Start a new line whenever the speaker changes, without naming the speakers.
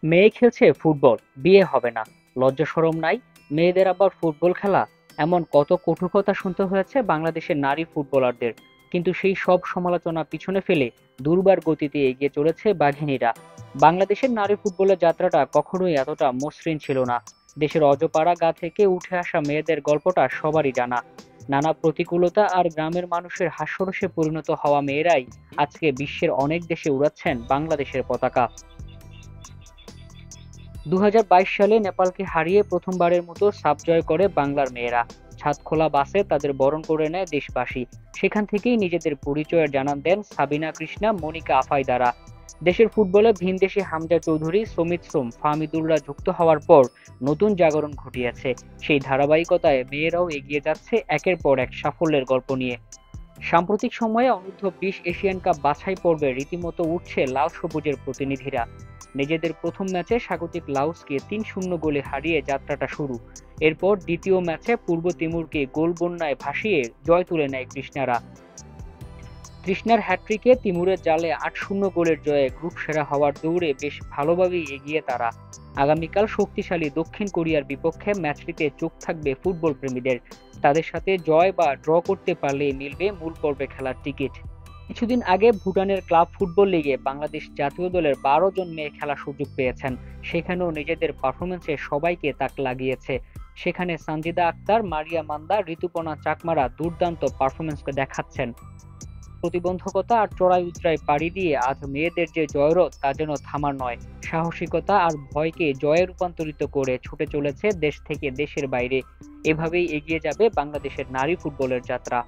মেয়ে খেলছে ফুটবল, বিয়ে হবে না, লজ্জা শরম নাই, মেয়েদের আবার ফুটবল খেলা, এমন কত কটু কথা শুনতে হয়েছে বাংলাদেশের নারী ফুটবলারদের। কিন্তু সেই সব সমালোচনা পিছনে ফেলে দুর্বার গতিতে এগিয়ে চলেছে বাঘিনীরা। বাংলাদেশের নারী ফুটবলের যাত্রাটা কখনোই এতটা মসৃণ ছিল না। দেশের অজপাড়া গা থেকে উঠে আসা মেয়েদের গল্পটা সবারই জানা। নানা প্রতিকূলতা আর গ্রামের মানুষের হাস্যরসে পরিণত হওয়া মেয়েরাই আজকে বিশ্বের অনেক দেশে উড়াচ্ছেন বাংলাদেশের পতাকা। ২০২২ সালে নেপালকে হারিয়ে প্রথমবারের মতো সাফ জয় করে বাংলার মেয়েরা। ছাদখোলা বাসে তাদের বরণ করে নেয় দেশবাসী। সেখান থেকেই নিজেদের পরিচয়ের জানান দেন সাবিনা কৃষ্ণা, মনিকা আফাইদারা। দেশের ফুটবলে ভিনদেশি হামজা চৌধুরী, সমিত সোম, ফাহমিদুররা যুক্ত হওয়ার পর নতুন জাগরণ ঘটিয়েছে। সেই ধারাবাহিকতায় মেয়েরাও এগিয়ে যাচ্ছে একের পর এক সাফল্যের গল্প নিয়ে। সাম্প্রতিক সময়ে অনূর্ধ্ব-২০ এশিয়ান কাপ বাছাই পর্বে রীতিমতো উঠছে লাল সবুজের প্রতিনিধিরা। নিজেদের প্রথম ম্যাচে স্বাগতিক লাওসকে ৩-০ গোলে হারিয়ে যাত্রাটা শুরু। এরপর দ্বিতীয় ম্যাচে পূর্ব তিমুরকে গোল বন্যায় ভাসিয়ে জয় তুলে নেয় কৃষ্ণারা। তৃষ্ণার হ্যাটট্রিকে তিমুরের জালে ৮-০ গোলের জয়ে গ্রুপ সেরা হওয়ার দৌড়ে বেশ ভালোভাবেই এগিয়ে তারা। আগামীকাল শক্তিশালী দক্ষিণ কোরিয়ার বিপক্ষে ম্যাচটিতে চোখ থাকবে ফুটবল প্রেমীদের। তাদের সাথে জয় বা ড্র করতে পারলেই মিলবে মূল পর্বে খেলার টিকিট। কিছুদিন আগে ভুটানের ক্লাব ফুটবল লিগে বাংলাদেশ জাতীয় দলের ১২ জন মেয়ে খেলার সুযোগ পেয়েছেন। সেখানেও নিজেদের পারফরমেন্সে সবাইকে তাক লাগিয়েছে। সেখানে সানজিদা আক্তার, মারিয়া মান্দা, ঋতুপর্ণা চাকমারা দুর্দান্ত পারফরমেন্স দেখাচ্ছেন। প্রতিবন্ধকতা আর চড়াই উতরাই পাড়ি দিয়ে আজ মেয়েদের যে জয়রথ তা যেন থামার নয়। সাহসিকতা আর ভয়কে জয়ে রূপান্তরিত করে ছুটে চলেছে দেশ থেকে দেশের বাইরে। এভাবেই এগিয়ে যাবে বাংলাদেশের নারী ফুটবলের যাত্রা।